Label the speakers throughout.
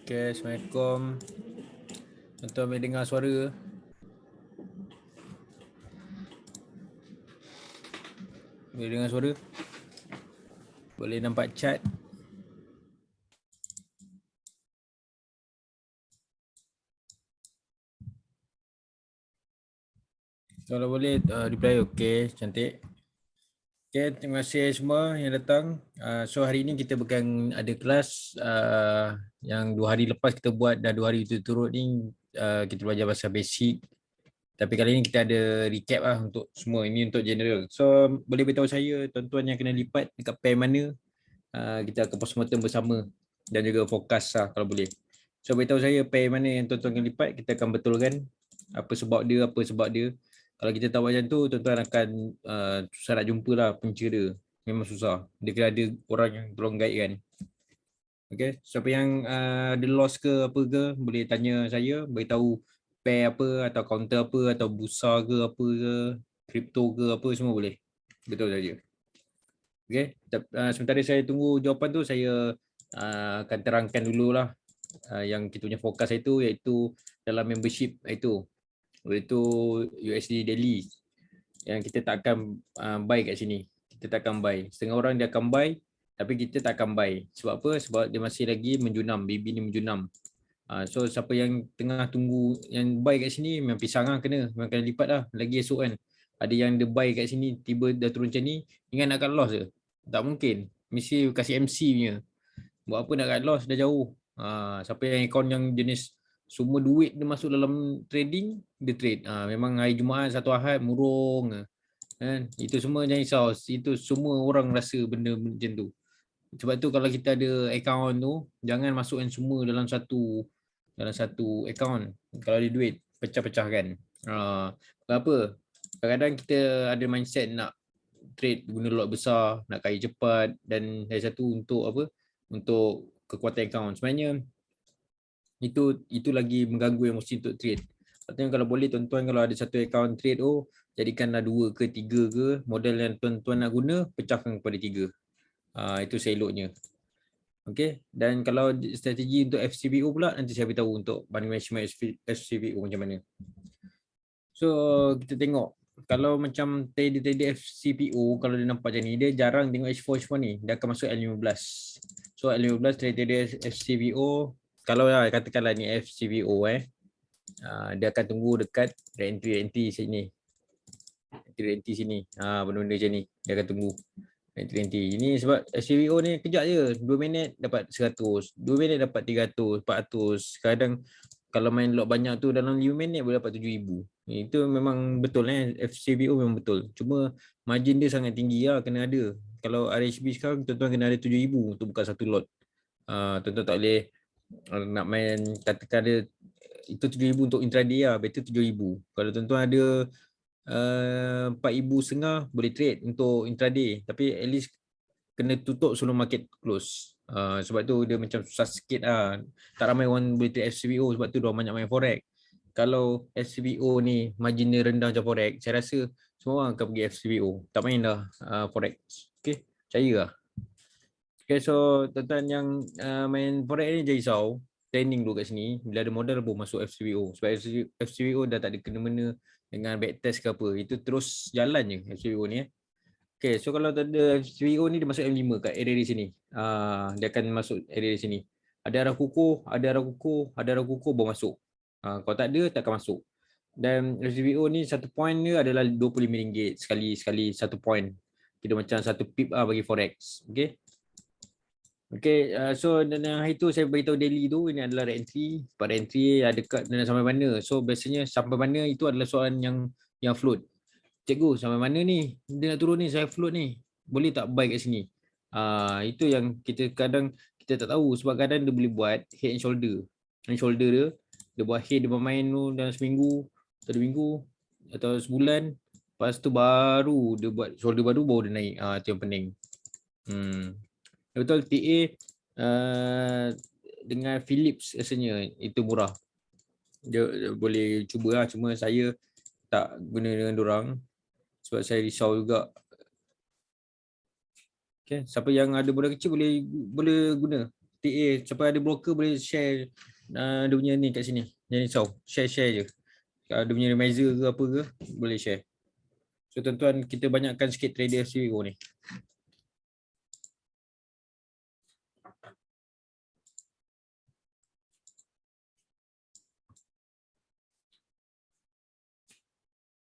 Speaker 1: Okay, Assalamualaikum. Tuan-tuan boleh dengar suara? Boleh dengar suara? Boleh nampak chat? Kalau boleh reply okay, cantik. Okay, terima kasih semua yang datang. So hari ini kita bukan ada kelas yang 2 hari lepas kita buat dan 2 hari turut-turut ni kita belajar pasal basic. Tapi kali ini kita ada recap lah untuk semua. Ini untuk general. So boleh beritahu saya tuan-tuan yang kena lipat dekat pair mana. Kita akan postmortem bersama dan juga fokus lah kalau boleh. So beritahu saya pair mana yang tuan-tuan kena lipat, kita akan betulkan apa sebab dia. Kalau kita tahu macam tu, tuan-tuan akan susah nak jumpa lah punca dia. Memang susah. Dia kena ada orang yang tolong guide kan. Okay, siapa yang ada lost ke apa ke, boleh tanya saya, beritahu pair apa atau counter apa atau bursa ke apa ke, crypto ke apa, semua boleh. Betul saja. Okay, sementara saya tunggu jawapan tu, saya akan terangkan dululah yang kita punya fokus itu, iaitu dalam membership itu USD daily yang kita tak akan buy kat sini. Kita tak akan buy. Setengah orang dia akan buy, tapi kita tak akan buy. Sebab apa? Sebab dia masih lagi menjunam. BB ni menjunam. So siapa yang tengah tunggu yang buy kat sini, memang pisang lah kena. Memang kena lipat lah. Lagi esok kan. Ada yang dia buy kat sini, tiba dah turun macam ni, ingat nak cut loss je. Tak mungkin. Mesti kasih MC punya. Buat apa nak cut loss, dah jauh. Siapa yang account yang jenis semua duit dia masuk dalam trading, dia trade. Memang hari Jumaat, satu Ahad, murung. Kan? Itu semua jangan risau. Itu semua orang rasa benda macam tu. Sebab tu kalau kita ada account tu, jangan masukkan semua dalam satu account. Kalau ada duit, pecah-pecahkan. Kenapa? Kadang-kadang kita ada mindset nak trade guna lot besar, nak kaya cepat, dan dari satu untuk apa? Untuk kekuatan account. Sebenarnya itu lagi mengganggu emosi untuk trade. Artinya kalau boleh tuan-tuan kalau ada satu account trade tu, jadikanlah 2 ke 3 ke model yang tuan-tuan nak guna, pecahkan kepada 3. Itu seeloknya. Okey, dan kalau strategi untuk FCBO pula nanti saya beritahu untuk money management FCBO macam mana. So kita tengok kalau macam trader FCPO, kalau dia nampak macam ni, dia jarang tengok H4 ni, dia akan masuk L15. So L15 trader FCPO, kalau lah katakanlah ni FCPO dia akan tunggu dekat entry sini. Entry sini. Benda-benda macam ni dia akan tunggu. Entry. Ini sebab FCPO ni kejap je, 2 minit dapat 100, 2 minit dapat 300, 400. Kadang kalau main lot banyak tu dalam 5 minit boleh dapat 7,000. Itu memang betul FCBO memang betul. Cuma margin dia sangat tinggi lah, kena ada. Kalau RHB sekarang tuan-tuan kena ada 7,000 untuk buka satu lot. Tuan-tuan tak boleh nak main katakan dia itu 7,000 untuk intraday lah, better 7,000. Kalau tuan-tuan ada 4,500 boleh trade untuk intraday, tapi at least kena tutup sebelum market close. Sebab tu dia macam susah sikit lah. Tak ramai orang boleh trade FCBO sebab tu diorang banyak main forex. Kalau FCBO ni margin dia rendah macam forex, saya rasa semua orang akan pergi FCBO. Tak main dah forex. Okay, percaya lah. Okay, so tuan-tuan yang main forex ni jangan risau. Training dulu kat sini. Bila ada modal pun masuk FCBO. Sebab FCBO dah tak ada kena-mena dengan backtest ke apa. Itu terus jalan je FCBO ni. Okay, so kalau ada FCBO ni dia masuk M5 kat area di sini. Dia akan masuk area di sini. Ada arah kukuh, ada arah kukuh, ada arah kukuh baru masuk. Kalau tak ada, tak akan masuk. Dan FCBO ni satu point dia adalah RM25 sekali satu point. Kita macam satu pip bagi forex. Okay. Okay, so dan hari tu saya beritahu daily tu ini adalah entry, pada entry ada dekat dan sampai mana. So biasanya sampai mana itu adalah soalan yang float. Cikgu sampai mana ni? Dia nak turun ni, saya float ni. Boleh tak buy kat sini? Itu yang kita kadang kita tak tahu sebab kadang dia boleh buat head and shoulder. Head and shoulder dia buat head dia bermain tu dalam seminggu, atau 2 minggu atau sebulan. Lepas tu baru dia buat shoulder baru dia naik. Itu yang pening. Betul TA dengan Philips rasanya itu murah. Dia boleh cuba lah, cuma saya tak guna dengan dorang sebab saya risau juga. Okay, siapa yang ada modal kecil boleh guna TA. Siapa ada broker boleh share dia punya ni kat sini. Jangan risau, share je. Kalau dia punya remiser ke apa ke boleh share. So tuan-tuan kita banyakkan sikit trader FCBO ni.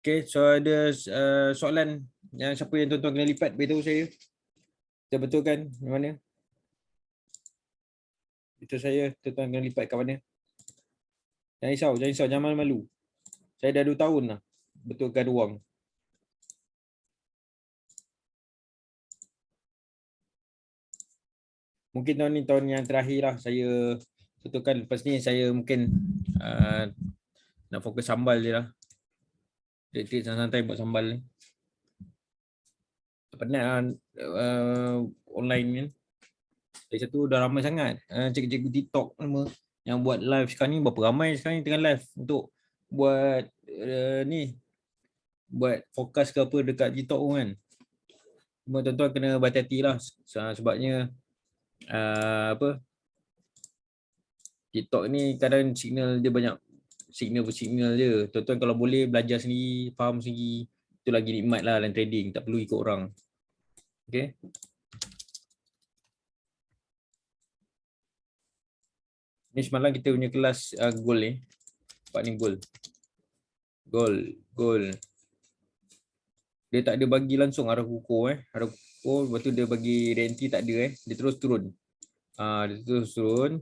Speaker 1: Okay, so ada soalan yang siapa yang tuan-tuan kena lipat, beritahu saya. Kita betulkan yang mana? Beritahu saya tuan-tuan kena lipat kat mana. Jangan risau, jangan malu-malu. Saya dah 2 tahun lah betulkan ruang. Mungkin tahun ni tahun yang terakhir lah saya betulkan. Lepas ni saya mungkin nak fokus sambal je lah. Trade santai buat sambal ni. Penat online ni. Dari satu dah ramai sangat. Cikgu-cikgu TikTok semua yang buat live sekarang ni. Berapa ramai sekarang ni tengah live untuk buat ni. Buat fokus ke apa dekat TikTok kan. Cuma tuan-tuan kena berhati-hati lah. Sebabnya TikTok ni kadang signal dia banyak signal je. Tuan-tuan kalau boleh belajar sendiri, faham sendiri, itu lagi nikmat lah dalam trading, tak perlu ikut orang. Okay. Ni semalam kita punya kelas gold ni. Nampak ni gold. Gold. Dia tak ada bagi langsung arah kukuh Arah kukuh, lepas tu dia bagi renti tak ada Dia terus turun. Dia terus turun.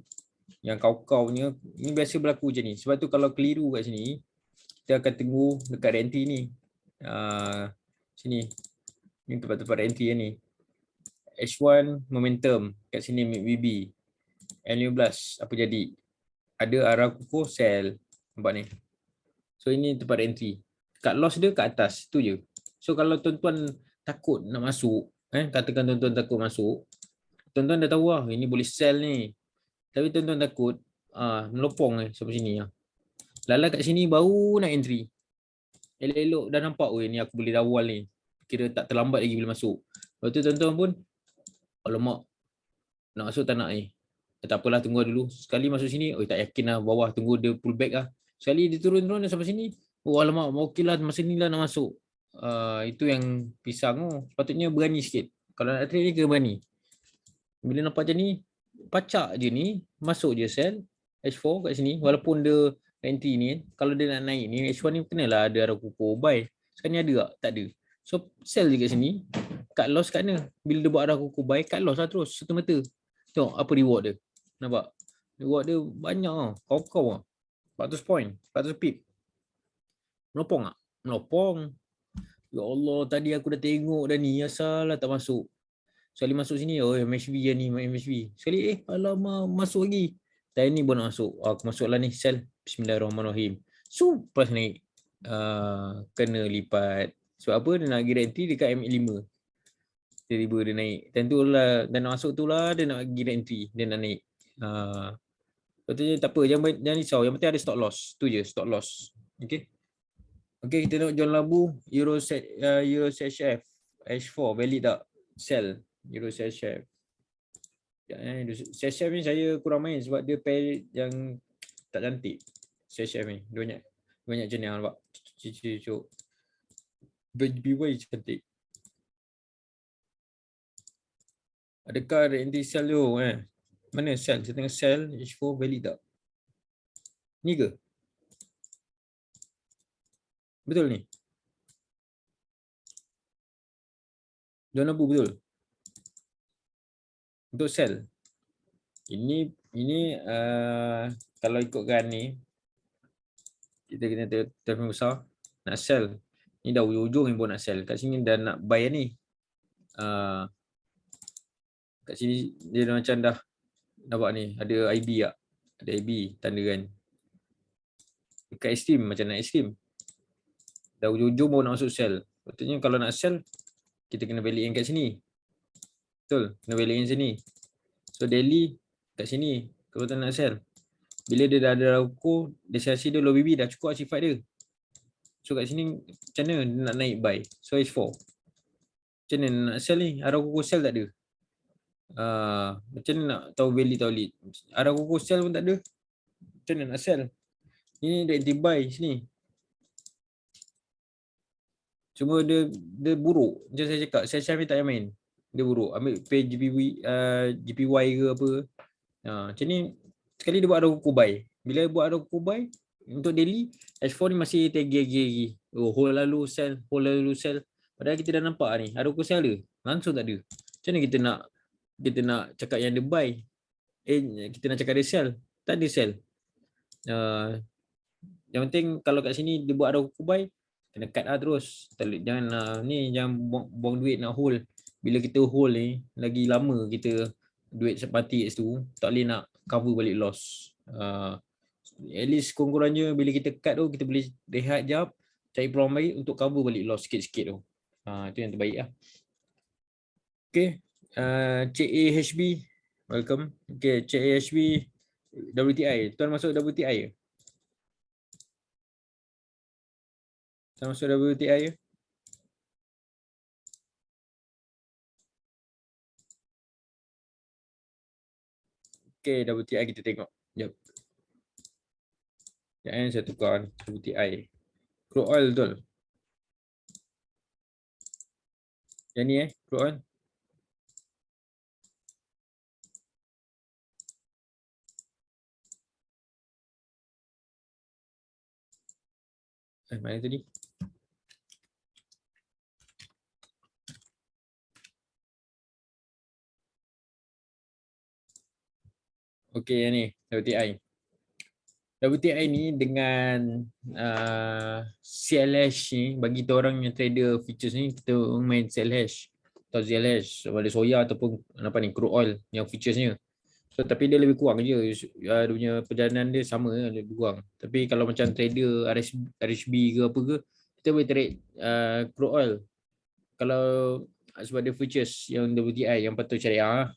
Speaker 1: Yang kau-kaunya ni biasa berlaku macam ni. Sebab tu kalau keliru kat sini, kita akan tunggu dekat renti ni. Sini. Ni tempat-tempat renti ni. H1 momentum kat sini MACD. L15 apa jadi? Ada arah kukuh sell. Nampak ni. So ini tempat entry. Kat loss dia kat atas, tu je. So kalau tuan-tuan takut nak masuk, katakan tuan-tuan takut masuk, tuan-tuan dah tahu lah ini boleh sell ni. Tapi tuan-tuan takut melopong sampai sini lah. Lala kat sini baru nak entry. Elok-elok dah nampak, ni aku boleh awal ni. Kira tak terlambat lagi bila masuk. Lepas tu tuan-tuan pun, alamak, nak masuk tak nak ni. Tak apalah, tunggu dulu. Sekali masuk sini, tak yakin lah bawah, tunggu dia pull back lah. Sekali dia turun-turun sampai sini, alamak, okey lah, masa ni lah nak masuk. Itu yang pisang tu. Sepatutnya berani sikit. Kalau nak trade ni kena berani. Bila nampak macam ni, pacak je ni, masuk je sell H4 kat sini. Walaupun dia entry ni, kalau dia nak naik ni, H1 ni kenalah ada arah kukuh buy. Sekarang ni ada tak? Tak ada. So sell je kat sini, cut loss kat mana? Bila dia buat arah kukuh buy, cut loss lah terus, serta-merta. Tengok apa reward dia. Nampak? Reward dia banyak lah. Kau-kau lah. 400 point, 400 pip. Melopong tak? Melopong. Ya Allah, tadi aku dah tengok dah ni, asal lah tak masuk. Sekali masuk sini, MHB je ni, MHB. Sekali, alamak, masuk lagi. Dan ni pun nak masuk. Aku masuklah ni, sell. Bismillahirrahmanirrahim. So, pas naik, kena lipat. Sebab apa? Dia nak guarantee dekat M5. Tiba-tiba dia naik. Dan tu lah, dan nak masuk tu lah, dia nak guarantee. Dia nak naik. Betulnya tak apa, jangan risau. Yang penting ada stop loss. Tu je, stop loss. Okay. Okay, kita tengok John Labu, Euro CHF, H4, valid tak? Sell. Euro CHF. CHF ni saya kurang main sebab dia pair yang tak cantik. CHF ni. Dia banyak jenis nampak. Cucuk. BY cantik. Adakah anti sell tu? Mana sell? Saya tengah sell H4 valid tak? Ni ke? Betul ni? John Labu betul? Untuk sell. Ini kalau ikutkan ni, kita kena telefon besar nak sell. Ni dah ujung-ujung yang pun nak sell. Kat sini dah nak buy ni. Kat sini dia macam dah nampak ni, ada IB tak? Ada IB tanda kan. Dekat extreme macam nak extreme. Dah ujung-ujung baru nak masuk sell. Betulnya kalau nak sell, kita kena balik yang kat sini. Betul, kena balik yang sini. So daily kat sini kalau tak nak sell. Bila dia dah ada ukur, dia siasi dia low BB dah cukup sifat dia. So kat sini macam mana dia nak naik buy? So H4. Macam mana nak sell ni? Arah kukuh sell tak ada. Macam mana nak tahu value atau lead? Arah kukuh sell pun tak ada. Macam mana nak sell? Ini dia anti buy sini. Cuma dia buruk. Macam saya cakap, saya ni tak payah main. Dia buruk. Ambil pay GPY ke apa. Macam ni, sekali dia buat arah kukuh buy. Bila buat arah kukuh buy, untuk daily, H4 ni masih lagi. Hold lalu sell, hold lalu sell. Padahal kita dah nampak ni, arah kukuh sell ada. Langsung tak ada. Macam mana kita nak cakap yang dia buy? Kita nak cakap dia sell. Tak ada sell. Yang penting kalau kat sini dia buat arah kukuh buy, kena cut lah terus. Jangan jangan buang duit nak hold. Bila kita hold ni, lagi lama kita duit sepati kat situ, tak boleh nak cover balik loss. At least kurang-kurangnya bila kita cut tu, kita boleh rehat jap, cari peluang baik untuk cover balik loss sikit-sikit tu. Itu yang terbaik lah. Okay. CAHB, welcome. Okay, CAHB WTI. Tuan masuk WTI ke? Tuan masuk WTI ke? Okay, WTI kita tengok. Jap. Jangan saya tukar WTI. Crude oil betul. Yang ni crude oil. Mana tadi? Okey, yang ni WTI. WTI ni dengan CLH ni, bagi kita orang yang trader futures ni, kita main CLH atau ZLH, ada soya ataupun apa ni, crude oil yang futuresnya. So tapi dia lebih kurang je, dia punya perjalanan dia sama, lebih kurang. Tapi kalau macam trader RHB ke apa ke, kita boleh trade crude oil. Kalau sebab dia futures yang WTI yang patut syariah,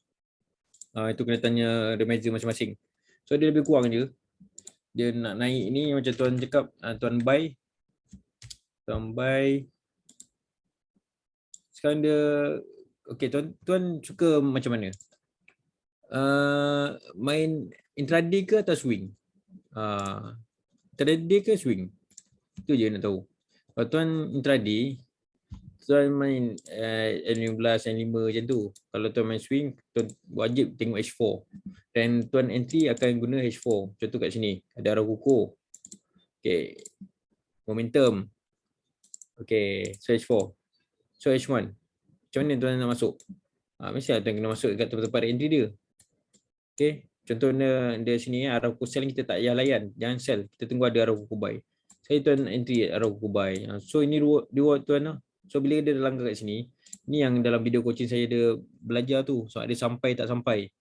Speaker 1: itu kena tanya remaja masing-masing. So dia lebih kurang je. dia nak naik ni macam tuan cakap, tuan buy. Sekarang dia, okey, tuan suka macam mana? Main intraday ke atau swing? Intraday ke swing? Itu je nak tahu. Kalau tuan intraday, tuan main N15, N5 macam tu. Kalau tuan main swing, tuan wajib tengok H4. Dan tuan entry akan guna H4. Contoh kat sini, ada arah kukuh. Okay. Momentum. Okay, so H4. So H1. Macam mana tuan nak masuk? Mesti tuan kena masuk dekat tempat-tempat entry dia. Okay. Contohnya dia sini, arah kukuh sell kita tak payah layan. Jangan sell. Kita tunggu ada arah kukuh buy. Saya tuan entry arah kukuh buy. So ini reward tuan lah. So bila dia langgar kat sini, ni yang dalam video coaching saya dia belajar tu. So ada sampai tak sampai.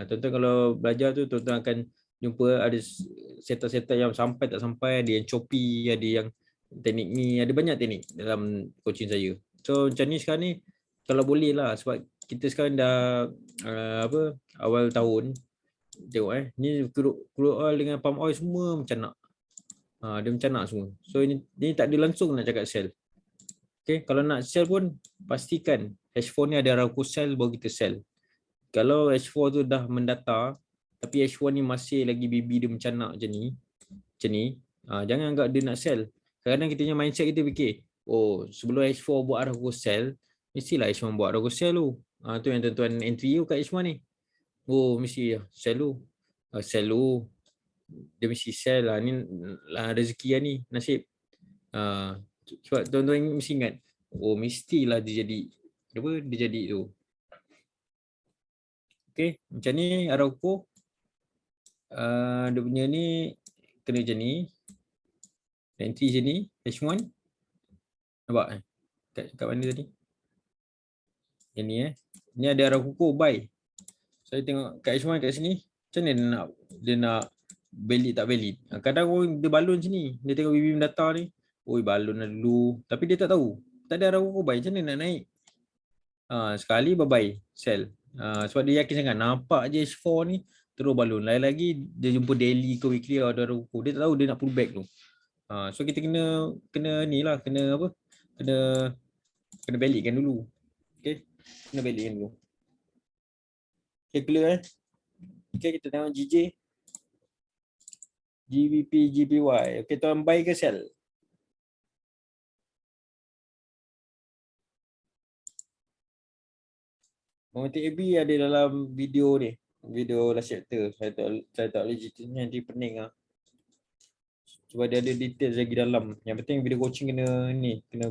Speaker 1: Tuan-tuan kalau belajar tu, tuan-tuan akan jumpa ada setup-setup yang sampai tak sampai, ada yang choppy, ada yang teknik ni, ada banyak teknik dalam coaching saya. So macam ni sekarang ni, kalau boleh lah, sebab kita sekarang dah awal tahun, tengok ni crude oil dengan palm oil semua macam nak. Dia macam nak semua. So ini tak ada langsung nak cakap sell. Okay, kalau nak sell pun pastikan H4 ni ada arah kukuh sell baru kita sell. Kalau H4 tu dah mendata tapi H1 ni masih lagi BB dia mencanak macam ni, jangan anggap dia nak sell. Kadang-kadang kita punya mindset kita fikir, oh sebelum H4 buat arah kukuh sell, mestilah H1 buat arah kukuh sell tu. Tu yang tuan-tuan entry tu kat H1 ni. Oh mesti sell tu. Sell tu. Dia mesti sell lah. Ni lah rezeki lah ni, nasib. Sebab tuan-tuan mesti ingat, oh mestilah dia jadi tu. Okay, macam ni arah kukuh. Dia punya ni kena macam ni. Entry sini H1. Nampak kat mana tadi? Yang ni Ni ada arah kukuh buy. Saya tengok kat H1 kat sini. Macam mana dia nak valid tak valid? Kadang orang dia balon sini. Dia tengok BB data ni. Oi balon lah dulu. Tapi dia tak tahu. Tak ada arah kukuh buy. Macam mana nak naik? Sekali bye-bye. Sell. Sebab dia yakin sangat. Nampak je H4 ni. Terus balon. Lain lagi dia jumpa daily ke weekly ada arah kukuh. Dia tak tahu dia nak pull back tu. So kita kena ni lah. Kena apa? Kena balikkan dulu. Okay. Kena balikkan dulu. Okay, clear Okay, kita tengok GJ. GBP, GPY. Okay, tuan buy ke sell? Momentum AB ada dalam video ni. Video last chapter. Saya tak legit nanti pening lah. Sebab dia ada details lagi dalam. Yang penting video coaching kena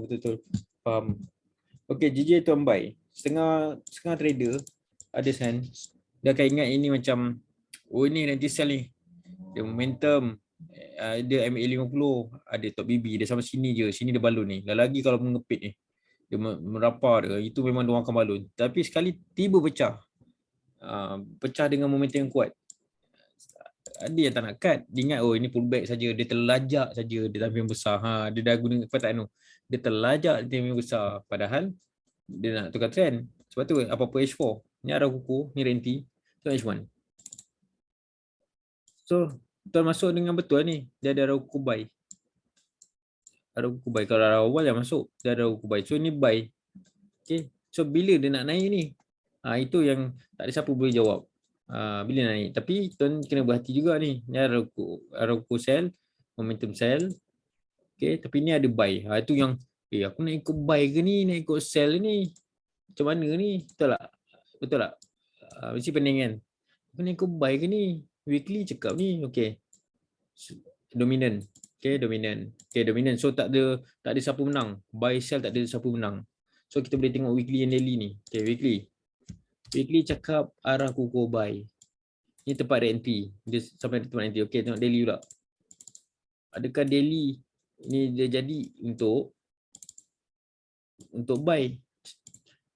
Speaker 1: betul-betul faham. Okay, GJ tuan buy. Setengah trader ada sense. Dia akan ingat ini macam, oh ini nanti sell ni. Dia momentum. Dia MA50. Ada top BB. Dia sampai sini je. Sini dia balon ni. Lagi kalau mengepit ni. Dia merapar dia. Itu memang dia akan balon. Tapi sekali tiba pecah. Pecah dengan momentum yang kuat. Dia yang tak nak cut. Dia ingat oh ini pullback saja. Dia terlajak saja. Dia time yang besar. Dia dah guna perkataan tu. Dia terlajak di time yang besar. Padahal dia nak tukar trend. Sebab tu apa-apa H4. Ni arah kukuh. Ni renti. So H1. So tuan masuk dengan betul ni. Dia ada arah kukuh buy. Arah kukuh buy. Kalau arah awal yang masuk. Dia ada arah kukuh buy. So ni buy. Okay. So bila dia nak naik ni? Itu yang tak ada siapa boleh jawab. Bila nak naik. Tapi tuan kena berhati juga ni. Ni arah kukuh sell. Momentum sell. Okay. Tapi ni ada buy. Itu yang aku nak ikut buy ke ni? Nak ikut sell ni? Macam mana ni? Betul tak? Betul tak? Mesti pening kan? Aku nak ikut buy ke ni? Weekly cakap ni. Okay. Dominant. Okay, dominant. Okay, dominant. So tak ada siapa menang. Buy sell tak ada siapa menang. So kita boleh tengok weekly and daily ni. Okay, weekly. Weekly cakap arah kukuh buy. Ni tempat entry. Dia sampai tempat entry. Okay, tengok daily pula. Adakah daily ni dia jadi untuk buy?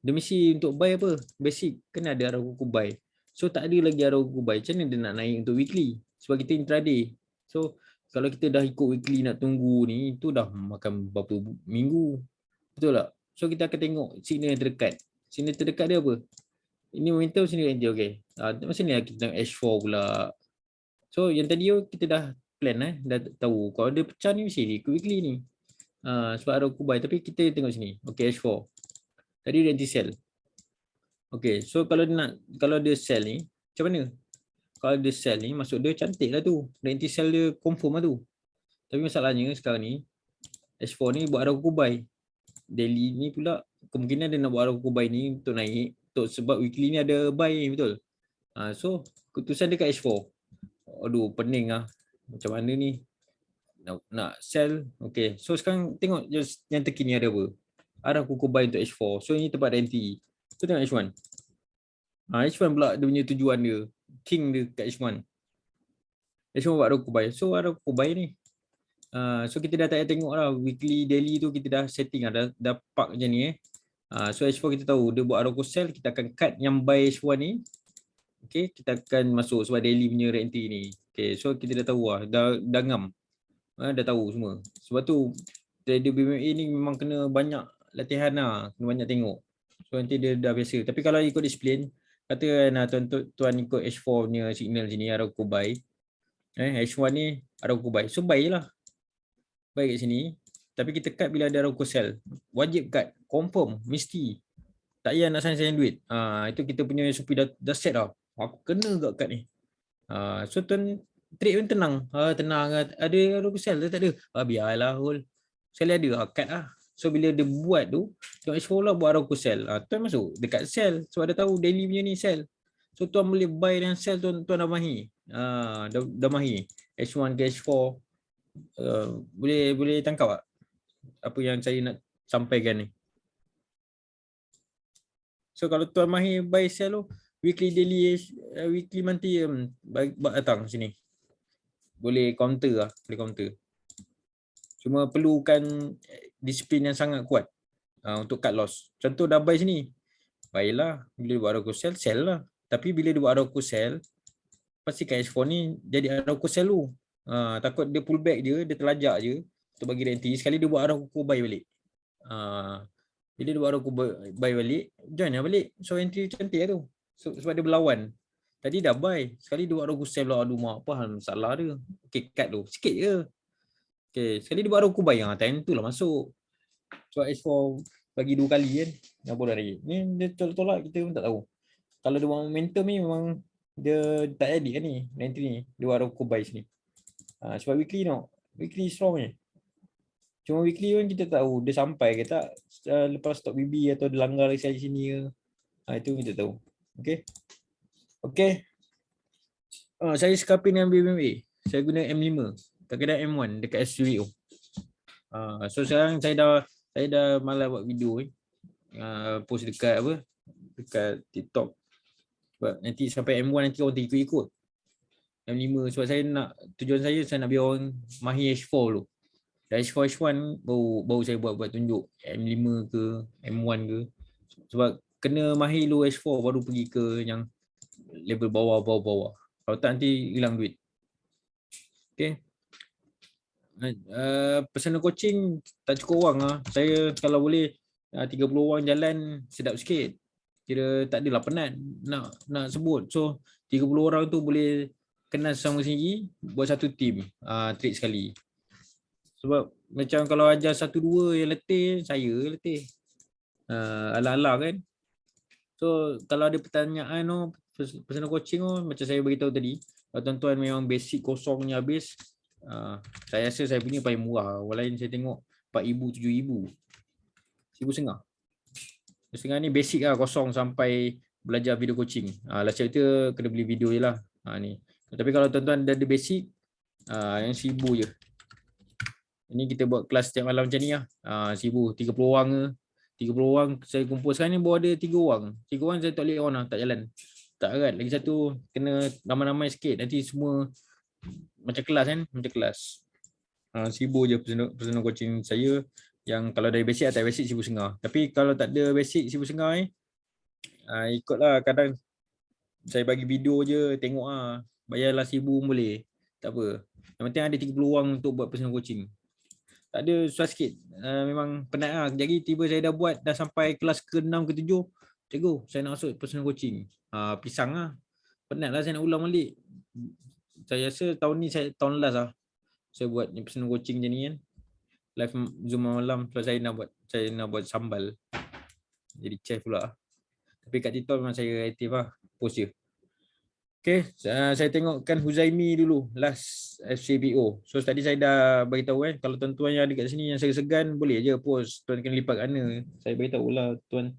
Speaker 1: Dia mesti untuk buy apa? Basic. Kena ada arah kukuh buy. So tak ada lagi arah kukuh buy. Macam mana dia nak naik untuk weekly? Sebab kita intraday. So kalau kita dah ikut weekly nak tunggu ni, itu dah makan berapa minggu. Betul tak? So kita akan tengok signal yang terdekat. Signal terdekat dia apa? Ini momentum sini range. Okay. Macam ni kita tengok H4 pula. So yang tadi kita dah plan dah tahu kalau dia pecah ni mesti ikut weekly ni. Sebab ada kubai, tapi kita tengok sini. Okay, H4. Tadi dia anti cell. Okay, so kalau dia cell ni macam mana? Kalau dia cell ni maksud dia cantik lah tu. Anti cell dia confirm lah tu. Tapi masalahnya sekarang ni H4 ni buat arah kubai. Daily ni pula kemungkinan dia nak buat arah kubai ni untuk naik sebab weekly ni ada buy ni, betul. So keputusan dia kat H4. Aduh, pening lah. Macam mana ni? Nak sell. Okay. So sekarang tengok yang terkini ada apa. Arah kuku buy untuk H4. So ini tempat anti. So tengok H1. H1 pula dia punya tujuan dia. King dia kat H1. H1 buat arah kuku buy. So arah kuku buy ni. So kita dah tak payah tengok lah. Weekly, daily tu kita dah setting lah. Dah park macam ni So H4 kita tahu. Dia buat arah kuku sell. Kita akan cut yang buy H1 ni. Okay. Kita akan masuk sebab daily punya anti ni. Okay. So kita dah tahu lah. Dah ngam. Dah tahu semua. Sebab tu trader BMA ni memang kena banyak latihan lah. Kena banyak tengok. So nanti dia dah biasa. Tapi kalau ikut disiplin, katakan tuan ikut H4 punya signal sini, arah kubai. H1 ni arah kubai. So buy je lah. Buy kat sini. Tapi kita cut bila ada arah sell. Wajib cut. Confirm. Mesti. Tak payah nak sayang duit. Itu kita punya SOP dah set lah. Aku kena kat cut ni. So tuan trade pun tenang. Tenang. Ada arah sell tak ada. Biarlah hold. Sekali ada cut lah. So bila dia buat tu, tuan H4 lah buat arah sell. Tuan masuk dekat sell. Sebab dia tahu daily punya ni sell. So tuan boleh buy dan sell, tuan dah mahi. Dah mahi. H1 ke H4. Boleh tangkap tak? Apa yang saya nak sampaikan ni. So kalau tuan mahi buy sell tu, weekly, daily, weekly, monthly, datang sini. Boleh counter lah. Boleh counter. Cuma perlukan disiplin yang sangat kuat untuk cut loss. Contoh dah buy sini. Buy lah. Bila buat arah sell, sell lah. Tapi bila dia buat arah sell, pasti kat H4 ni jadi arah sell tu. Takut dia pull back je, dia terlajak je untuk bagi renti. Sekali dia buat arah buy balik. Bila dia buat arah buy balik, join lah balik. So entry cantik lah tu. Sebab dia berlawan. Tadi dah buy. Sekali dia buat arah sell lah. Aduh mak, apa hal masalah dia. Okay, cut tu. Sikit je. Okay, sekali dia buat arah buy, time tu lah masuk. Sebab H4 bagi 2 kali kan. Yang boleh lagi. Ni dia tolak-tolak, kita pun tak tahu. Kalau dia buat momentum ni memang dia tak jadi kan ni. Entry ni. Dia buat arah buy sini. Sebab weekly no. Weekly strong ni. Cuma weekly pun kita tahu dia sampai ke tak lepas stop BB atau dia langgar lagi sini ke. Itu kita tahu. Okay. Okay. Saya scalping dengan BMA. Saya guna M5. Kadang-kadang M1 dekat SUVO. So sekarang saya dah malas buat video ni. Post dekat TikTok. Sebab nanti sampai M1 nanti orang ikut-ikut. M5 sebab tujuan saya nak biar orang mahi H4 dulu. Dan H4 H1 baru saya buat tunjuk M5 ke M1 ke. Sebab kena mahi dulu H4 baru pergi ke yang level bawah. Kalau tak nanti hilang duit. Okay. Personal coaching tak cukup orang lah. Saya kalau boleh 30 orang jalan sedap sikit. Kira tak adalah penat nak sebut. So 30 orang tu boleh kenal sama sendiri, buat satu team trade sekali. Sebab macam kalau ajar 1-2 yang letih, saya letih. Ala-ala kan. So kalau ada pertanyaan personal coaching macam saya beritahu tadi, kalau tuan-tuan memang basic kosongnya habis, saya rasa saya punya paling murah. Orang lain saya tengok 4,000, 7,000. 1,500. 1,500 ni basic lah, kosong sampai belajar video coaching. Last chapter kena beli video je lah. Ni. Tapi kalau tuan-tuan dah ada basic, yang 1,000 je. Ini kita buat kelas setiap malam macam ni lah. 1,000, 30 orang ke. 30 orang saya kumpul sekarang ni baru ada 3 orang. 3 orang saya tak boleh on lah, tak jalan. Tak erat. Lagi satu kena ramai-ramai sikit. Nanti semua macam kelas kan, macam kelas. 1,000 je personal coaching saya. Yang kalau dari basic atau basic 1,500. Tapi kalau tak ada basic 1,500 ikutlah, kadang saya bagi video je, tengok lah. Bayarlah 1,000 boleh. Tak apa. Yang penting ada 30 orang untuk buat personal coaching. Tak ada, susah sikit. Memang penat lah. Jadi tiba saya dah buat, dah sampai kelas ke-6 ke-7. Cikgu, saya nak masuk personal coaching. Pisang lah. Penat lah saya nak ulang balik. saya rasa tahun ni tahun last lah saya buat personal coaching macam ni kan. Live Zoom malam sebab saya nak buat sambal. Jadi chef pula. Tapi kat TikTok memang saya aktif lah, post je. Okay, saya tengokkan Huzaimi dulu last FCPO. So tadi saya dah beritahu kan, kalau tuan-tuan yang ada kat sini yang segan boleh je post tuan kena lipat kat mana. Saya beritahu lah tuan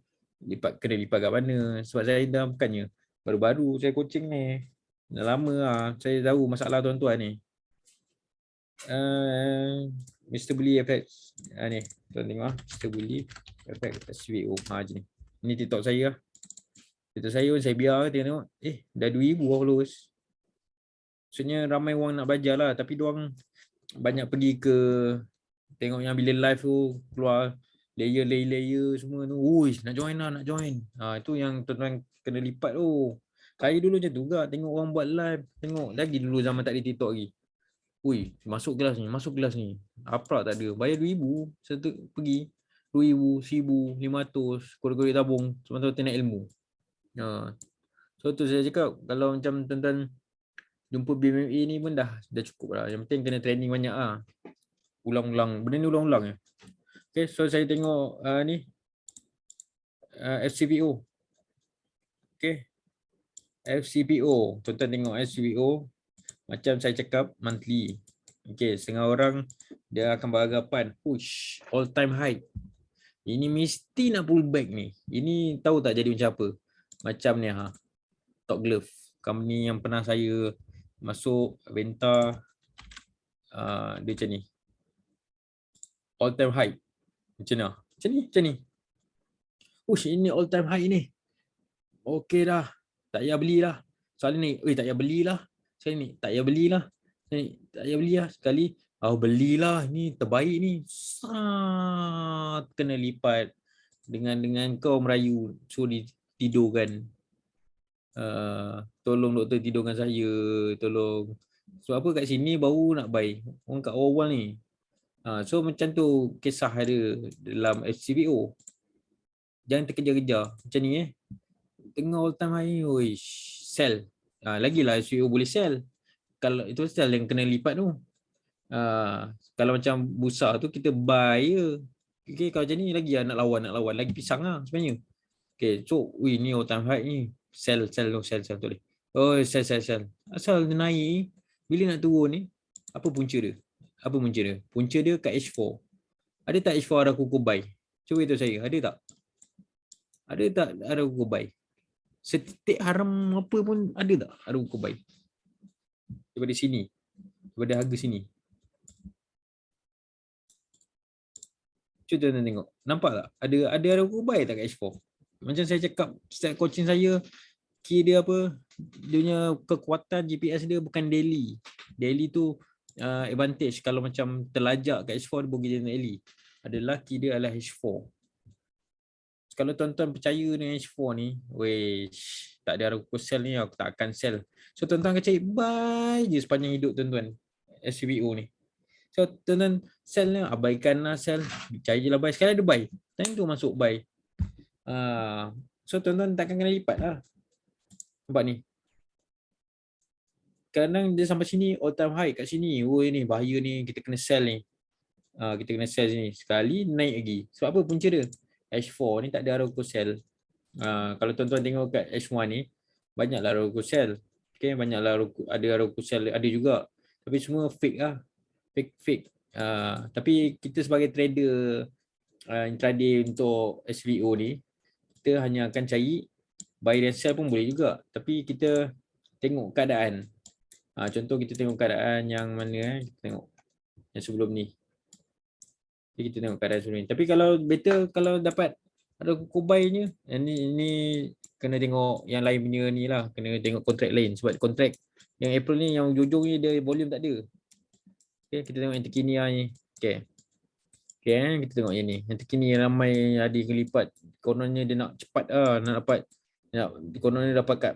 Speaker 1: kena lipat kat mana. Sebab saya dah bukannya baru-baru saya coaching ni. Dah lama lah saya tahu masalah tuan-tuan ni. Mr. Bully FX ni tuan tengok Mr. Bully FX SVO je ni. Ni TikTok saya lah. TikTok saya pun saya biar tengok dah 2,000 followers. Maksudnya ramai orang nak belajar lah, tapi diorang banyak pergi ke tengok yang bila live tu keluar layer semua tu. Uish, nak join lah, nak join. Itu yang tuan-tuan kena lipat tu. Saya dulu macam tu juga, tengok orang buat live, tengok lagi dulu zaman tak ada TikTok lagi. Ui, masuk kelas ni. Apa tak ada. Bayar 2,000, satu pergi. 2,000, 1,500, korek-korek tabung. Sementara nak ilmu. So tu saya cakap, kalau macam tuan-tuan jumpa BMMA ni pun dah cukup lah. Yang penting kena training banyak lah. Ulang-ulang. Benda ni ulang-ulang ya. Okay, so saya tengok ni. FCPO. Okay. FCPO. Tuan-tuan tengok FCPO. Macam saya cakap monthly. Okay, setengah orang dia akan beranggapan push all time high. Ini mesti nak pull back ni. Ini tahu tak jadi macam apa? Macam ni Top Glove. Company yang pernah saya masuk Venta. Dia macam ni. All time high. Macam ni. Macam ni. Push ini all time high ni. Okay dah. Tak payah belilah. Soalan ni, tak payah belilah. Sekali ni, tak payah belilah. Tak payah belilah. Sekali, belilah. Ni terbaik ni. Kena lipat. Dengan kau merayu. Suruh ditidurkan. Tolong doktor tidurkan saya. Tolong. So apa kat sini baru nak buy. Orang kat awal ni. So macam tu kisah ada dalam FCPO. Jangan terkejar-kejar. Macam ni tengah all time high. Sell. Lagilah SEO boleh sell. Kalau itu sell yang kena lipat tu. Kalau macam bursa tu kita buy je. Okay, kalau macam ni lagi nak lawan lagi pisang lah sebenarnya. Okay, so ni all time high ni. Sell tu boleh. Sell. Asal dia naik, bila nak turun ni, apa punca dia? Punca dia kat H4. Ada tak H4 ada kuku buy? Cuba beritahu saya, ada tak? Ada tak ada kuku buy? Setitik haram apa pun ada tak? Ada kuku buy. Daripada sini. Daripada harga sini. Cuba tuan tengok. Nampak tak? Ada kuku buy tak kat H4? Macam saya cakap, setiap coaching saya, key dia apa? Dia punya kekuatan GPS dia bukan daily. Daily tu advantage. Kalau macam terlajak kat H4 dia boleh jadi daily. Adalah key dia adalah H4. Kalau tuan-tuan percaya dengan H4 ni, tak ada kuku sell ni, aku tak akan sell. So tuan-tuan akan cari buy je sepanjang hidup tuan-tuan SCBO ni. So tuan-tuan sell ni, abaikanlah sell, cari je lah buy. Sekarang ada buy, time tu masuk buy. So tuan-tuan takkan kena lipat lah. Nampak ni. Kadang dia sampai sini, all time high kat sini. Ni bahaya ni, kita kena sell ni. Kita kena sell sini. Sekali naik lagi. Sebab apa punca dia? H4 ni tak ada Aroco Cell. Kalau tuan-tuan tengok kat H1 ni, banyaklah Aroco Cell. Okay, banyaklah ada Aroco Cell, ada juga. Tapi semua fake lah. Fake. Tapi kita sebagai trader, intraday untuk SVO ni, kita hanya akan cari buy dan sell pun boleh juga. Tapi kita tengok keadaan. Contoh kita tengok keadaan yang mana kita tengok yang sebelum ni. Jadi kita tengok keadaan sebelum ni. Tapi kalau better kalau dapat ada kuku buy-nya, ini kena tengok yang lain punya ni lah. Kena tengok kontrak lain. Sebab kontrak yang April ni, yang jujur ni dia volume tak ada. Okay, kita tengok yang terkini ni. Okay, kita tengok yang ni. Yang terkini ramai ada yang lipat. Kononnya dia nak cepat lah. Nak dapat. Kononnya dapat kat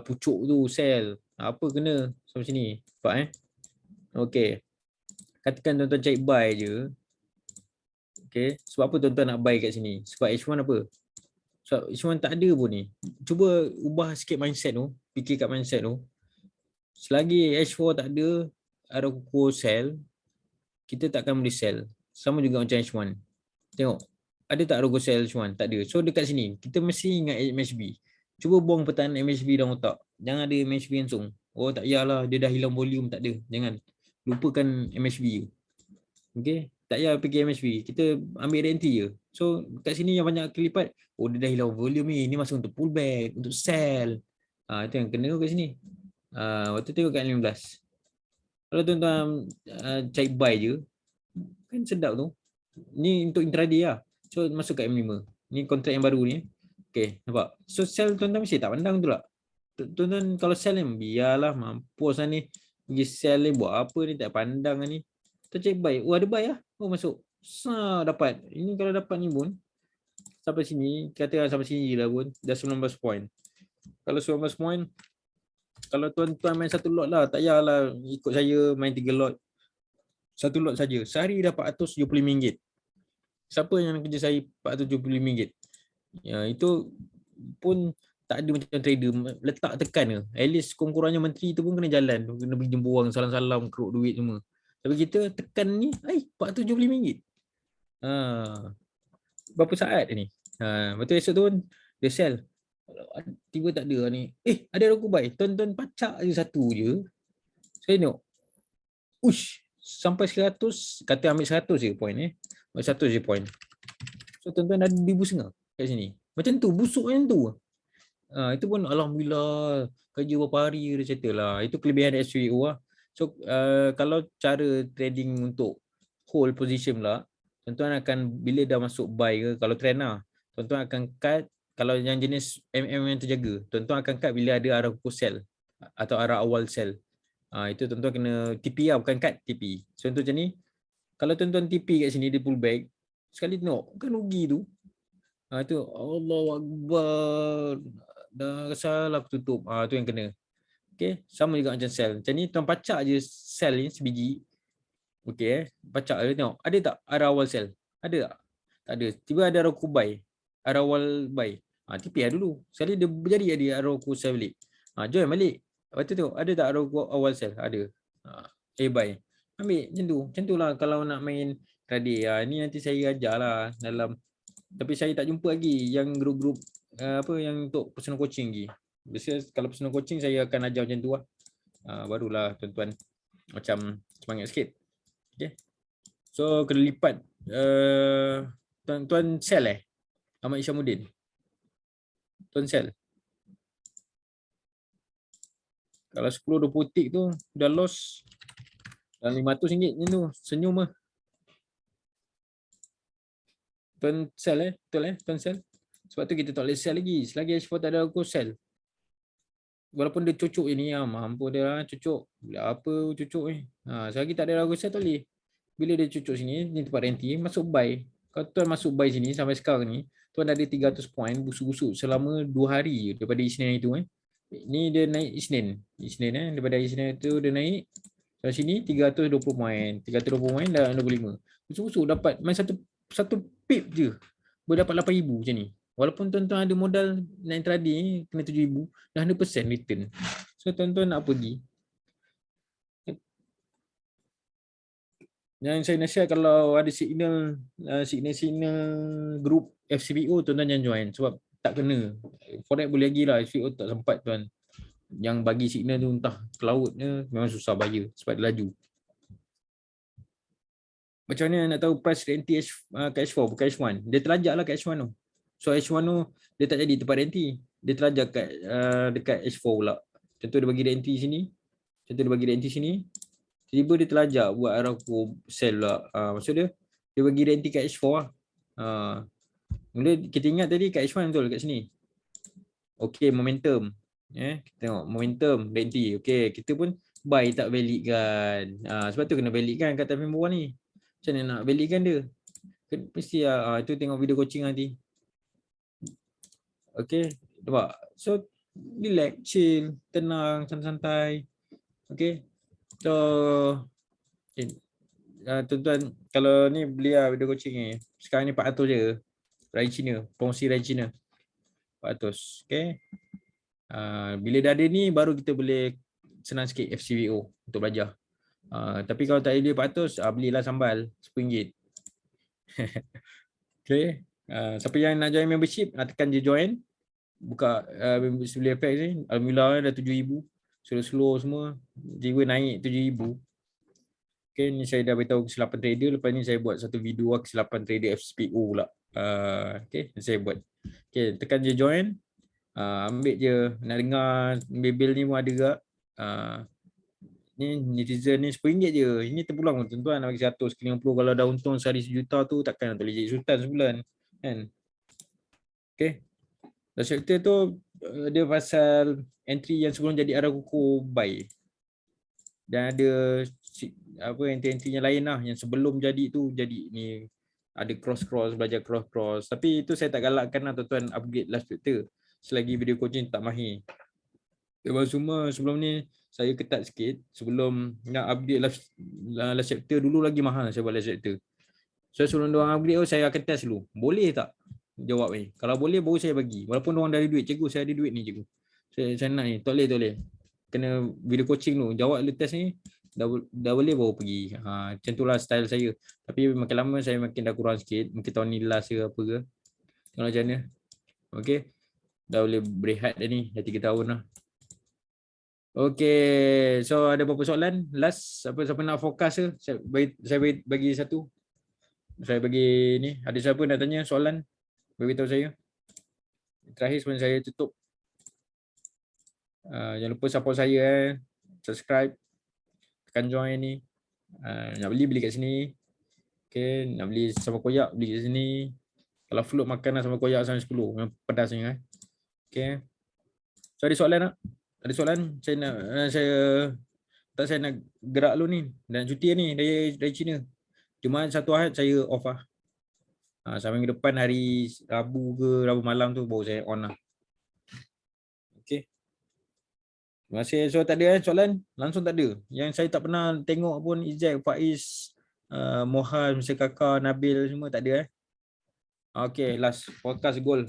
Speaker 1: pucuk tu sell. Apa kena sampai sini. Nampak Okay. Katakan tuan-tuan cari buy je. Okay. Sebab apa tuan-tuan nak buy kat sini? Sebab H1 apa? Sebab H1 tak ada pun ni. Cuba ubah sikit mindset tu. Fikir kat mindset tu. Selagi H4 tak ada Arauco sell, kita takkan boleh sell. Sama juga macam H1. Tengok, ada tak Arauco sell H1? Tak ada. So dekat sini, kita mesti ingat MHB. Cuba buang pertahanan MHB dalam otak. Jangan ada MHB langsung. Oh tak payahlah, dia dah hilang volume. Tak ada. Jangan. Lupakan MHB. Okay. Tak payah fikir MHB. Kita ambil renti je. So kat sini yang banyak kelipat, oh dia dah hilang volume ni. Ni masa untuk pullback, untuk sell. Itu yang kena kat sini. Waktu tengok kat 15. Kalau tuan-tuan cari buy je, kan sedap tu. Ni untuk intraday lah. So masuk kat M5. Ni kontrak yang baru ni. Okay, nampak? So sell tuan-tuan mesti tak pandang tu lah. Tuan-tuan kalau sell ni, biarlah mampus lah ni. Pergi sell ni, buat apa ni, tak pandang lah ni. Kita cek buy. Oh ada buy lah. Oh masuk. Dapat. Ini kalau dapat ni pun, sampai sini, katakan sampai sini je lah pun, dah 19 point. Kalau 19 point, kalau tuan-tuan main satu lot lah, tak payahlah ikut saya main 3 lot. Satu lot saja. Sehari dapat RM475. Siapa yang kerja saya RM475? Ya, itu pun tak ada macam trader letak tekan ke. At least kurang-kurangnya menteri tu pun kena jalan. Kena pergi jumpa orang, salam-salam, keruk duit semua. Tapi kita tekan ni, RM475. Berapa saat ni? Betul esok tu pun dia sell. Tiba tak ada ni. Ada aku buy. Tuan-tuan pacak je satu je. Saya tengok. Ush, sampai 100, kata ambil 100 je point Ambil 100 je point. So tuan-tuan ada 2,500 kat sini. Macam tu, busuk macam tu. Itu pun alhamdulillah kerja berapa hari dia settle lah. Itu kelebihan SVO lah. So kalau cara trading untuk hold position pula, tuan-tuan akan bila dah masuk buy ke, kalau trend lah, tuan-tuan akan cut. Kalau yang jenis MM yang terjaga, tuan-tuan akan cut bila ada arah pokok sell atau arah awal sell. Itu tuan-tuan kena TP lah, bukan cut, TP. So contoh macam ni, kalau tuan-tuan TP kat sini dia pull back, sekali tengok kan rugi tu. Itu Allahu Akbar, dah salah aku tutup. Tu yang kena. Okay, sama juga macam sell. Macam ni tuan pacak je sell ni sebiji. Okay, pacak je tengok. Ada tak arah awal sell? Ada tak? Tak ada. Tiba ada arah buy. Arah awal buy. TP lah dulu. Sekali dia berjadi ada arah sell balik. Join balik. Lepas tu tengok, ada tak arah awal sell? Ada. Buy. Ambil macam tu. Macam tu lah kalau nak main trading. Ni nanti saya ajar lah dalam. Tapi saya tak jumpa lagi yang grup-grup yang untuk personal coaching lagi. Biasanya kalau personal coaching saya akan ajar macam tu lah. Barulah tuan-tuan macam semangat sikit. Okay. So kena lipat. Tuan-tuan sell Ahmad Isyamuddin. Tuan sell. Kalau 10-20 tick tu dah loss. Dan RM500 macam tu. Senyum lah. Tuan sell betul tuan sell. Sebab tu kita tak boleh sell lagi. Selagi H4 tak ada aku sell. Walaupun dia cucuk je ni, mampu dia lah cucuk. Apa cucuk ni? Selagi tak ada aku sell tak boleh. Bila dia cucuk sini, ni tempat renti, masuk buy. Kalau tuan masuk buy sini sampai sekarang ni, tuan ada 300 point busuk-busuk selama 2 hari je daripada Isnin itu. Ni dia naik Isnin. Daripada Isnin itu dia naik. Dari sini 320 point. 320 point dah 25. Busuk-busuk dapat main satu pip je. Boleh dapat 8,000 macam ni. Walaupun tuan-tuan ada modal naik trading kena 7,000, dah 100% return. So tuan-tuan nak pergi. Yang saya nasihat kalau ada signal group FCBO, tuan-tuan jangan join sebab tak kena. Forex boleh lagi lah, FCBO tak sempat tuan. Yang bagi signal tu entah ke lautnya memang susah bayar sebab dia laju. Macam mana nak tahu price renti ke H4 bukan H1? Dia terlajak lah kat H1 tu. So H1 tu dia tak jadi tempat renti. Dia terlajak kat dekat H4 pula. Contoh dia bagi renti sini. Tiba dia terlajak buat arah sell pula. Maksud dia bagi renti kat H4 lah. Kemudian kita ingat tadi kat H1 betul kat sini. Okay, momentum. Kita tengok momentum renti. Okay, kita pun buy tak valid kan. Sebab tu kena valid kan kat time bawah ni. Macam mana nak valid kan dia? Mesti itu tengok video coaching nanti. Okay, nampak? So relax, chill, tenang, santai-santai. Okay. So tuan-tuan kalau ni beli video coaching ni. Sekarang ni 400 je. Raya Cina, promosi Raya Cina. 400. Okay. Bila dah ada ni baru kita boleh senang sikit FCVO untuk belajar. Tapi kalau tak ada duit 400, belilah sambal RM10. Okay. Siapa yang nak join membership, tekan je join. Buka membership FX ni. Alhamdulillah dah 7,000. Slow-slow semua. Jiwa naik 7,000. Okay, ni saya dah beritahu kesilapan trader. Lepas ni saya buat satu video kesilapan trader FCPO pula. Okay, saya buat. Okay, tekan je join. Ambil je. Nak dengar Bebel ni pun ada juga. Ni netizen ni RM10 je. Ini terpulang tuan-tuan nak bagi 150. Kalau dah untung sehari RM1 tu takkan nak boleh jadi sultan sebulan. Kan? Okay. Last chapter tu dia pasal entry yang sebelum jadi Arakuko buy. Dan ada entry-entry yang lain lah yang sebelum jadi tu jadi ni ada cross-cross, belajar cross-cross. Tapi itu saya tak galakkan lah tuan-tuan upgrade last chapter selagi video coaching tak mahir. Lepas semua sebelum ni saya ketat sikit sebelum nak update last chapter dulu lagi mahal saya buat last chapter. So sebelum diorang upgrade tu saya akan test dulu. Boleh tak jawab ni? Kalau boleh baru saya bagi. Walaupun diorang dah ada duit. Cikgu saya ada duit ni cikgu. Saya nak ni. Tak boleh. Kena video coaching tu. Jawab le test ni. Dah boleh baru pergi. Macam tu lah style saya. Tapi makin lama saya makin dah kurang sikit. Mungkin tahun ni last ke apa ke. Kalau macam mana. Okay. Dah boleh berehat dah ni. Dah 3 tahun lah. Okay. So ada berapa soalan? Last. Siapa nak fokus ke? Saya bagi satu. Saya bagi ni. Ada siapa nak tanya soalan? Beritahu saya. Terakhir sebelum saya tutup. Jangan lupa support saya. Subscribe. Tekan join ni. Nak beli kat sini. Okay. Nak beli sama koyak, beli kat sini. Kalau float makan sama koyak sama 10. Memang pedas ni. Okay. So ada soalan tak? Ada soalan? Saya nak gerak dulu ni. Dan cuti ni dari China. Cuma satu Ahad saya off lah. Sampai minggu depan hari Rabu ke Rabu malam tu baru saya on lah. Okay. Terima kasih. So tak ada soalan? Langsung tak ada. Yang saya tak pernah tengok pun Izek, Faiz, Mohan, Mr. Kakak, Nabil semua tak ada. Okay, last. Forecast goal.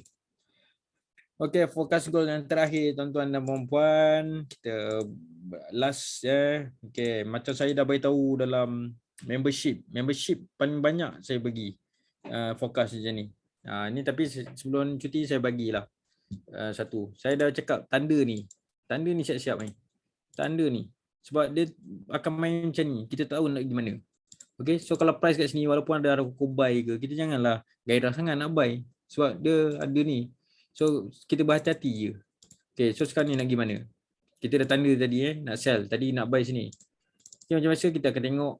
Speaker 1: Okay, forecast goal yang terakhir tuan-tuan dan puan-puan. Kita last Okay, macam saya dah beritahu dalam membership paling banyak saya bagi forecast macam ni. Ni tapi sebelum cuti saya bagilah satu. Saya dah cakap tanda ni siap-siap ni. Tanda ni sebab dia akan main macam ni. Kita tahu nak pergi mana. Okay, so kalau price kat sini walaupun ada Arakuko buy ke, kita janganlah gairah sangat nak buy sebab dia ada ni. So kita berhati-hati je. Okay, so sekarang ni nak pergi mana? Kita dah tanda tadi nak sell. Tadi nak buy sini. Okay, macam biasa kita akan tengok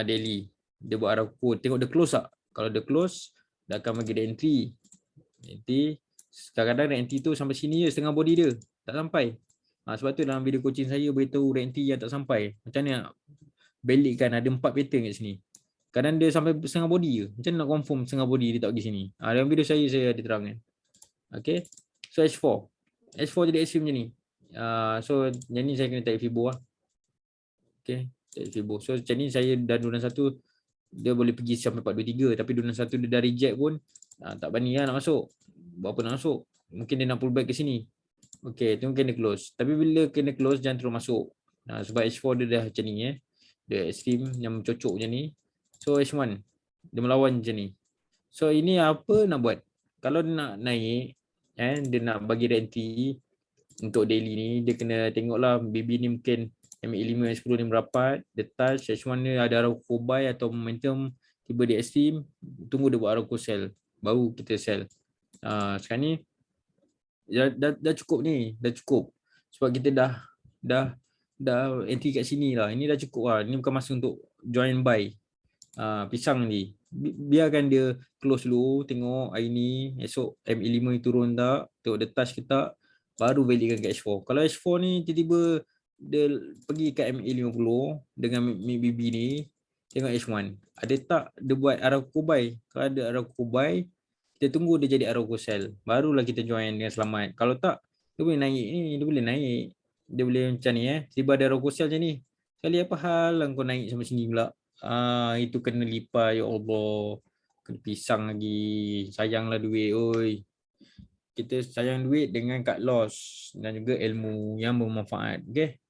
Speaker 1: daily. Dia buat Arakuko. Tengok dia close tak? Kalau dia close, dia akan bagi dia entry. Kadang-kadang entry tu sampai sini je setengah body dia. Tak sampai. Sebab tu dalam video coaching saya beritahu entry yang tak sampai. Macam ni nak belikkan ada 4 pattern kat sini. Kadang dia sampai setengah body je. Macam nak confirm setengah body dia tak pergi sini. Dalam video saya ada terangkan. Okay. So H4. H4 jadi extreme macam ni. So yang ni saya kena tarik Fibo lah. Okay. Tarik Fibo. So macam ni saya dah 261. Dia boleh pergi sampai 423. Tapi 261 dia dah reject pun. Tak berani lah nak masuk. Buat apa nak masuk. Mungkin dia nak pull back ke sini. Okay. Tu kena close. Tapi bila kena close jangan terus masuk. Sebab H4 dia dah macam ni. Dia extreme yang cocok macam ni. So H1 dia melawan macam ni. So ini apa nak buat? Kalau dia nak naik dia nak bagi entry untuk daily ni, dia kena tengoklah BB ni mungkin MA5 10 ni merapat, dia touch H1 ni ada Arakuko buy atau momentum tiba di extreme, tunggu dia buat Arakuko sell baru kita sell. Sekarang ni dah cukup ni, dah cukup. Sebab kita dah entry kat sini lah. Ini dah cukup lah. Ini bukan masa untuk join buy. Pisang ni. Biarkan dia close dulu. Tengok hari ni. Esok MA5 ni turun tak. Tengok dia touch ke tak. Baru balikkan ke H4. Kalau H4 ni tiba-tiba dia pergi kat MA50 dengan BB ni. Tengok H1. Ada tak dia buat Arakuko buy. Kalau ada Arakuko buy, kita tunggu dia jadi Arakuko sell. Barulah kita join dengan selamat. Kalau tak, dia boleh naik ni. Dia boleh naik. Dia boleh macam ni tiba ada Arakuko sell macam ni. Sekali apa hal kau naik sampai sini pula. Itu kena lipat, ya Allah. Kena pisang lagi. Sayanglah duit, oi. Kita sayang duit dengan cut loss dan juga ilmu yang bermanfaat. Okay.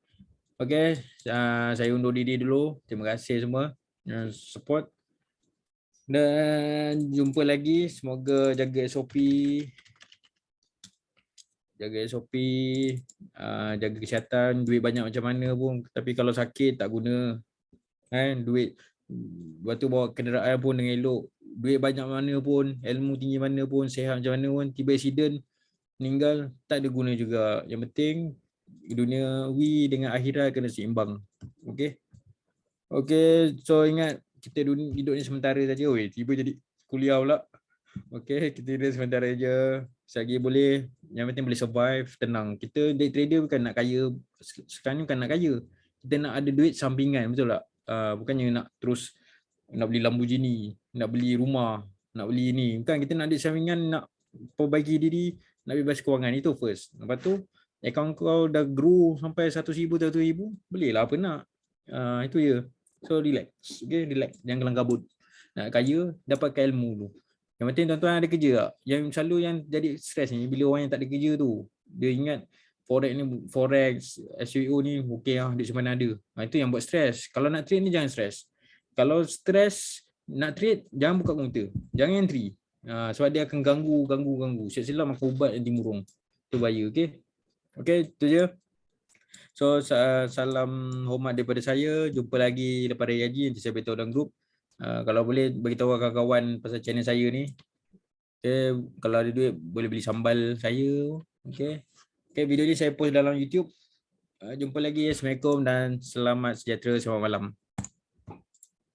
Speaker 1: Okay, saya undur diri dulu. Terima kasih semua support. Dan jumpa lagi. Semoga jaga SOP. Jaga SOP. Jaga kesihatan. Duit banyak macam mana pun. Tapi kalau sakit tak guna. Duit. Lepas tu bawa kenderaan pun dengan elok. Duit banyak mana pun. Ilmu tinggi mana pun. Sihat macam mana pun. Tiba accident. Meninggal. Tak ada guna juga. Yang penting duniawi dengan akhirat kena seimbang. Okay. Okay, so ingat kita hidup ni sementara saja. Oi, tiba jadi kuliah pula. Okay, kita hidup sementara je. Selagi boleh, yang penting boleh survive, tenang. Kita day trader bukan nak kaya. Sekarang ni bukan nak kaya. Kita nak ada duit sampingan, betul tak? Bukannya nak terus nak beli Lamborghini, nak beli rumah, nak beli ni. Bukan, kita nak ada sampingan, nak perbaiki diri, nak bebas kewangan. Itu first. Lepas tu, akaun kau dah grow sampai 100,000, 200,000, bolehlah apa nak. Itu je. So relax. Okay, relax. Jangan kelang kabut. Nak kaya, dapatkan ilmu tu. Yang penting tuan-tuan ada kerja tak? Yang selalu yang jadi stres ni, bila orang yang tak ada kerja tu, dia ingat Forex, SEO ni okey lah, duit simpan ada. Itu yang buat stres. Kalau nak trade ni jangan stres. Kalau stres nak trade, jangan buka komputer. Jangan entry. Sebab dia akan ganggu. Silap-silap makan ubat yang timurung. Itu bahaya, okey? Okey, itu je. So salam hormat daripada saya. Jumpa lagi lepas Raya Haji, nanti saya beritahu dalam grup. Kalau boleh beritahu kawan-kawan pasal channel saya ni. Okay, kalau ada duit boleh beli sambal saya. Okay. Okay, video ni saya post dalam YouTube. Jumpa lagi. Assalamualaikum dan selamat sejahtera, selamat malam.